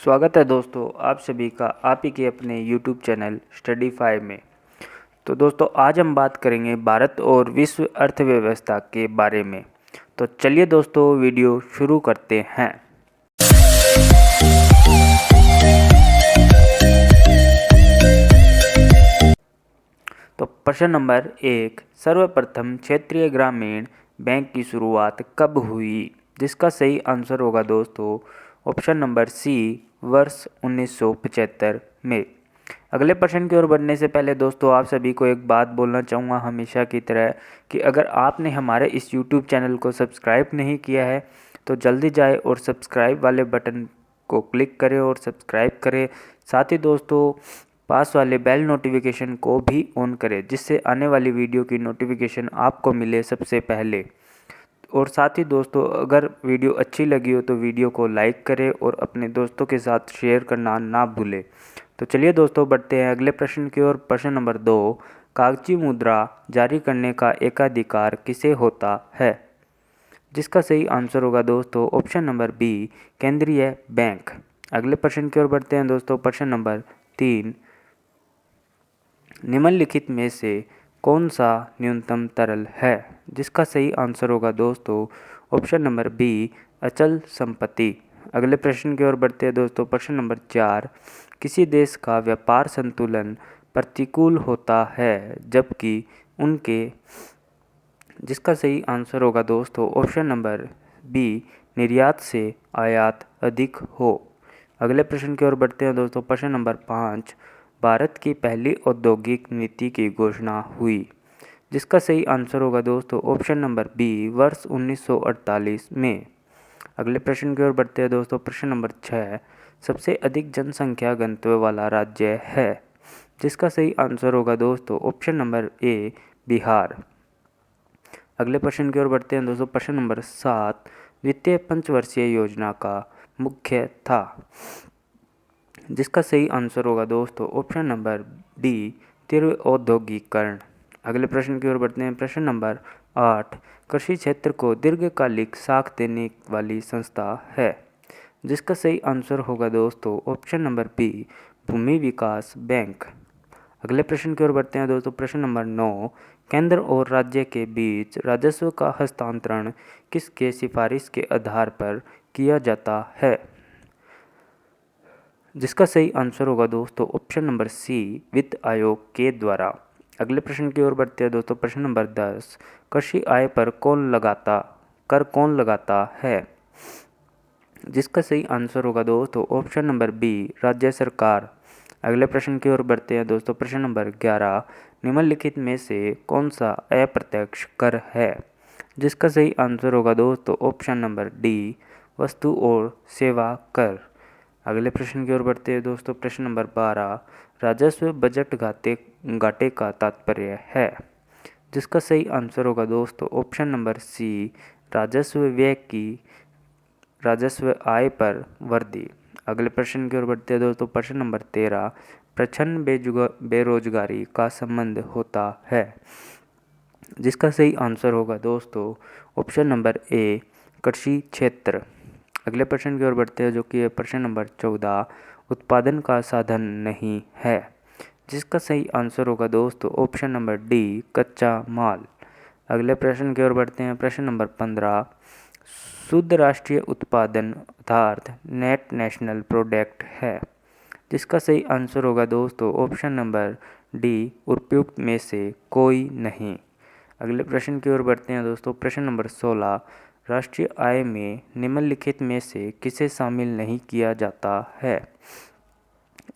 स्वागत है दोस्तों आप सभी का आप ही के अपने YouTube चैनल स्टडी 5 में। तो दोस्तों आज हम बात करेंगे भारत और विश्व अर्थव्यवस्था के बारे में। तो चलिए दोस्तों वीडियो शुरू करते हैं। तो प्रश्न नंबर 1, सर्वप्रथम क्षेत्रीय ग्रामीण बैंक की शुरुआत कब हुई? जिसका सही आंसर होगा दोस्तों ऑप्शन नंबर सी, वर्ष 1975 में। अगले प्रश्न की ओर बढ़ने से पहले दोस्तों आप सभी को एक बात बोलना चाहूँगा हमेशा की तरह कि अगर आपने हमारे इस YouTube चैनल को सब्सक्राइब नहीं किया है तो जल्दी जाए और सब्सक्राइब वाले बटन को क्लिक करें और सब्सक्राइब करें। साथ ही दोस्तों पास वाले बेल नोटिफिकेशन को भी ऑन करें जिससे आने वाली वीडियो की नोटिफिकेशन आपको मिले सबसे पहले। और साथ ही दोस्तों अगर वीडियो अच्छी लगी हो तो वीडियो को लाइक करें और अपने दोस्तों के साथ शेयर करना ना भूलें। तो चलिए दोस्तों बढ़ते हैं अगले प्रश्न की ओर। प्रश्न नंबर 2, कागजी मुद्रा जारी करने का एकाधिकार किसे होता है? जिसका सही आंसर होगा दोस्तों ऑप्शन नंबर बी, केंद्रीय बैंक। अगले प्रश्न की ओर बढ़ते हैं दोस्तों। प्रश्न नंबर 3, निम्नलिखित में से कौन सा न्यूनतम तरल है? जिसका सही आंसर होगा दोस्तों ऑप्शन नंबर बी, अचल संपत्ति। अगले प्रश्न की ओर बढ़ते हैं दोस्तों। प्रश्न नंबर 4, किसी देश का व्यापार संतुलन प्रतिकूल होता है जबकि उनके जिसका सही आंसर होगा दोस्तों ऑप्शन नंबर बी, निर्यात से आयात अधिक हो। अगले प्रश्न की ओर बढ़ते हैं दोस्तों। प्रश्न नंबर 5, भारत की पहली औद्योगिक नीति की घोषणा हुई। जिसका सही आंसर होगा दोस्तों ऑप्शन नंबर बी, वर्ष 1948 में। अगले प्रश्न की ओर बढ़ते हैं दोस्तों। प्रश्न नंबर 6, सबसे अधिक जनसंख्या घनत्व वाला राज्य है? जिसका सही आंसर होगा दोस्तों ऑप्शन नंबर ए, बिहार। अगले प्रश्न की ओर बढ़ते हैं दोस्तों। प्रश्न नंबर 7, वित्तीय पंचवर्षीय योजना का मुख्य था? जिसका सही आंसर होगा दोस्तों ऑप्शन नंबर डी, तीव्र औद्योगिकरण। अगले प्रश्न की ओर बढ़ते हैं। प्रश्न नंबर 8, कृषि क्षेत्र को दीर्घकालिक साख देने वाली संस्था है? जिसका सही आंसर होगा दोस्तों ऑप्शन नंबर बी, भूमि विकास बैंक। अगले प्रश्न की ओर बढ़ते हैं दोस्तों। प्रश्न नंबर 9, केंद्र और राज्य के बीच राजस्व का हस्तांतरण किसके सिफारिश के आधार पर किया जाता है? जिसका सही आंसर होगा दोस्तों ऑप्शन नंबर सी, वित्त आयोग के द्वारा। अगले प्रश्न की ओर बढ़ते हैं दोस्तों। प्रश्न नंबर 10, कृषि आय पर कर कौन लगाता है? जिसका सही आंसर होगा दोस्तों ऑप्शन नंबर बी, राज्य सरकार। अगले प्रश्न की ओर बढ़ते हैं दोस्तों। प्रश्न नंबर 11, निम्नलिखित में से कौन सा अप्रत्यक्ष कर है? जिसका सही आंसर होगा दोस्तों ऑप्शन नंबर डी, वस्तु और सेवा कर। अगले प्रश्न की ओर बढ़ते हैं दोस्तों। प्रश्न नंबर 12, राजस्व बजट घाटे का तात्पर्य है? जिसका सही आंसर होगा दोस्तों ऑप्शन नंबर सी, राजस्व आय पर वृद्धि। अगले प्रश्न की ओर बढ़ते हैं दोस्तों। प्रश्न नंबर 13, प्रच्छन्न बेरोजगारी का संबंध होता है? जिसका सही आंसर होगा दोस्तों ऑप्शन नंबर ए, कृषि क्षेत्र। अगले प्रश्न की ओर बढ़ते हैं जो कि है प्रश्न नंबर 14, उत्पादन का साधन नहीं है? जिसका सही आंसर होगा दोस्तों ऑप्शन नंबर डी, कच्चा माल। अगले प्रश्न की ओर बढ़ते हैं। प्रश्न नंबर 15, शुद्ध राष्ट्रीय उत्पादन अर्थात नेट नेशनल प्रोडक्ट है? जिसका सही आंसर होगा दोस्तों ऑप्शन नंबर डी, उपयुक्त में से कोई नहीं। अगले प्रश्न की ओर बढ़ते हैं दोस्तों। प्रश्न नंबर 16, राष्ट्रीय आय में निम्नलिखित में से किसे शामिल नहीं किया जाता है?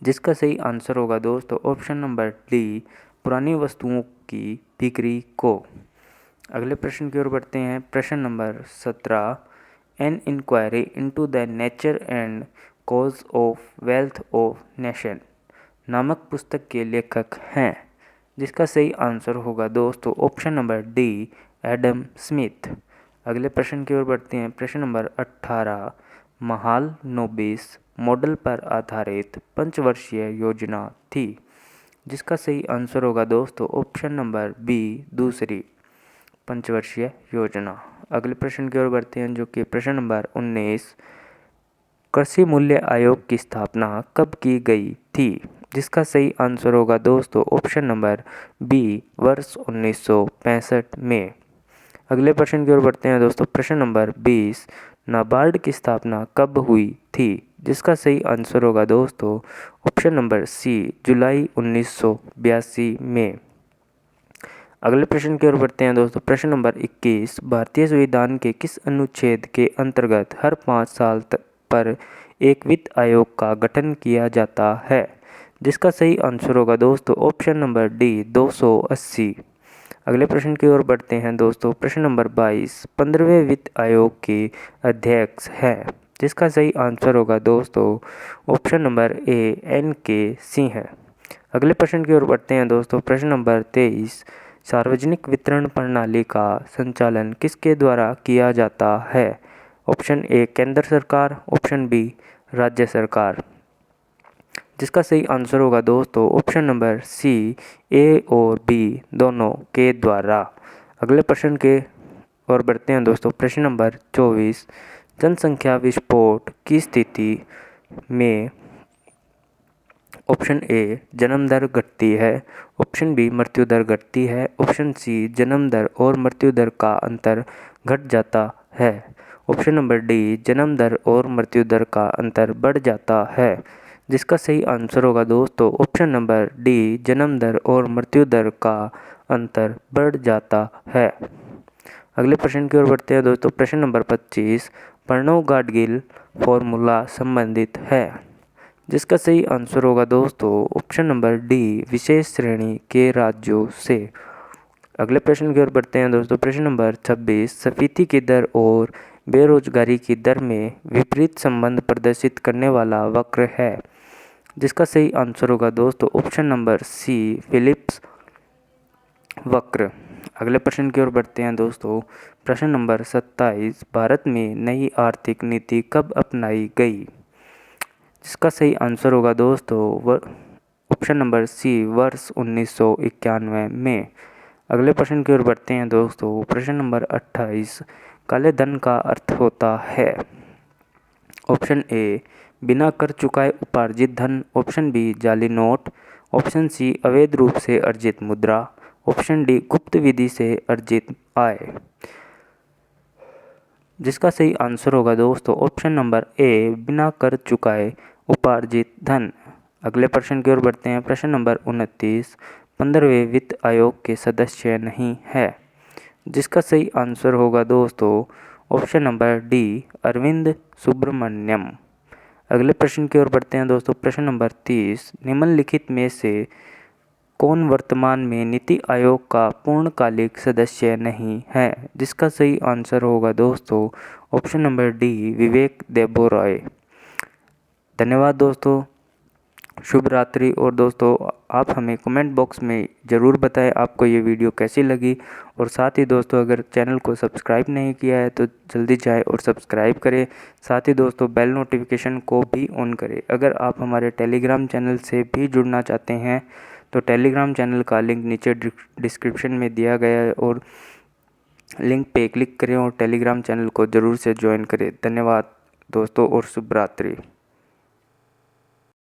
जिसका सही आंसर होगा दोस्तों ऑप्शन नंबर डी, पुरानी वस्तुओं की बिक्री को। अगले प्रश्न की ओर बढ़ते हैं। प्रश्न number 17, an inquiry into the nature and cause of wealth of nation नामक पुस्तक के लेखक हैं? जिसका सही आंसर होगा दोस्तों option number D, Adam Smith. अगले प्रश्न की ओर बढ़ते हैं। प्रश्न नंबर 18, महालनोबिस मॉडल पर आधारित पंचवर्षीय योजना थी? जिसका सही आंसर होगा दोस्तों ऑप्शन नंबर बी, दूसरी पंचवर्षीय योजना। अगले प्रश्न की ओर बढ़ते हैं जो कि प्रश्न नंबर 19, कृषि मूल्य आयोग की स्थापना कब की गई थी? जिसका सही आंसर होगा दोस्तों ऑप्शन नंबर बी, वर्ष 1965 में। अगले प्रश्न की ओर बढ़ते हैं दोस्तों। प्रश्न नंबर 20, नाबार्ड की स्थापना कब हुई थी? जिसका सही आंसर होगा दोस्तों ऑप्शन नंबर सी, जुलाई 1982 में। अगले प्रश्न की ओर बढ़ते हैं दोस्तों। प्रश्न नंबर 21, भारतीय संविधान के किस अनुच्छेद के अंतर्गत हर 5 साल पर एक वित्त आयोग का गठन किया जाता है? जिसका सही आंसर होगा दोस्तों ऑप्शन नंबर डी, 280। अगले प्रश्न की ओर बढ़ते हैं दोस्तों। प्रश्न नंबर 22, 15वें वित्त आयोग के अध्यक्ष हैं? जिसका सही आंसर होगा दोस्तों option number A, NK Singh. अगले प्रश्न की ओर बढ़ते हैं दोस्तों। प्रश्न नंबर 23, सार्वजनिक वितरण प्रणाली का संचालन किसके द्वारा किया जाता है? ऑप्शन ए, केंद्र सरकार, ऑप्शन बी, राज्य सरकार। जिसका सही आंसर होगा दोस्तों ऑप्शन नंबर सी, ए और बी दोनों के द्वारा। अगले प्रश्न के ओर बढ़ते हैं दोस्तों। प्रश्न नंबर 24, जनसंख्या विस्फोट की स्थिति में ऑप्शन ए, जन्म दर घटती है, ऑप्शन बी, मृत्यु दर घटती है, ऑप्शन सी, जन्म दर और मृत्यु दर का अंतर घट जाता है, ऑप्शन नंबर डी, जन्म दर और मृत्यु दर का अंतर बढ़ जाता है। जिसका सही आंसर होगा दोस्तों ऑप्शन नंबर डी, जन्म दर और मृत्यु दर का अंतर बढ़ जाता है। अगले प्रश्न की ओर बढ़ते हैं दोस्तों। प्रश्न नंबर 25, प्रणव गाडगिल फॉर्मूला संबंधित है? जिसका सही आंसर होगा दोस्तों ऑप्शन नंबर डी, विशेष श्रेणी के राज्यों से। अगले प्रश्न की ओर बढ़ते हैं दोस्तों। प्रश्न नंबर 26, स्फीति की दर और बेरोजगारी की दर में विपरीत संबंध प्रदर्शित करने वाला वक्र है? जिसका सही आंसर होगा दोस्तों ऑप्शन नंबर सी, फिलिप्स वक्र। अगले प्रश्न की ओर बढ़ते हैं दोस्तों। प्रश्न नंबर 27, भारत में नई आर्थिक नीति कब अपनाई गई? जिसका सही आंसर होगा दोस्तों ऑप्शन नंबर सी, वर्ष 1991 में। अगले प्रश्न की ओर बढ़ते हैं दोस्तों। प्रश्न नंबर 28, काले धन का अर्थ होता है? ऑप्शन ए, बिना कर चुकाए उपार्जित धन, ऑप्शन बी, जाली नोट, ऑप्शन सी, अवैध रूप से अर्जित मुद्रा, ऑप्शन डी, गुप्त विधि से अर्जित आय। जिसका सही आंसर होगा दोस्तों ऑप्शन नंबर ए, बिना कर चुकाए उपार्जित धन। अगले प्रश्न की ओर बढ़ते हैं। प्रश्न नंबर 29, 15वें वित्त आयोग के सदस्य नहीं है? जिसका सही आंसर होगा दोस्तों option number D, Arvind Subramanian. अगले प्रश्न की ओर बढ़ते हैं दोस्तों। प्रश्न नंबर 30, निम्नलिखित में से कौन वर्तमान में नीति आयोग का पूर्णकालिक सदस्य नहीं है? जिसका सही आंसर होगा दोस्तों ऑप्शन नंबर डी, विवेक देबरॉय। धन्यवाद दोस्तों, शुभ रात्रि। और दोस्तों आप हमें कमेंट बॉक्स में ज़रूर बताएं आपको ये वीडियो कैसी लगी। और साथ ही दोस्तों अगर चैनल को सब्सक्राइब नहीं किया है तो जल्दी जाएं और सब्सक्राइब करें। साथ ही दोस्तों बेल नोटिफिकेशन को भी ऑन करें। अगर आप हमारे टेलीग्राम चैनल से भी जुड़ना चाहते हैं तो टेलीग्राम चैनल का लिंक नीचे डिस्क्रिप्शन में दिया गया है और लिंक पे क्लिक करें और टेलीग्राम चैनल को ज़रूर से ज्वाइन करें। धन्यवाद दोस्तों और शुभ रात्रि।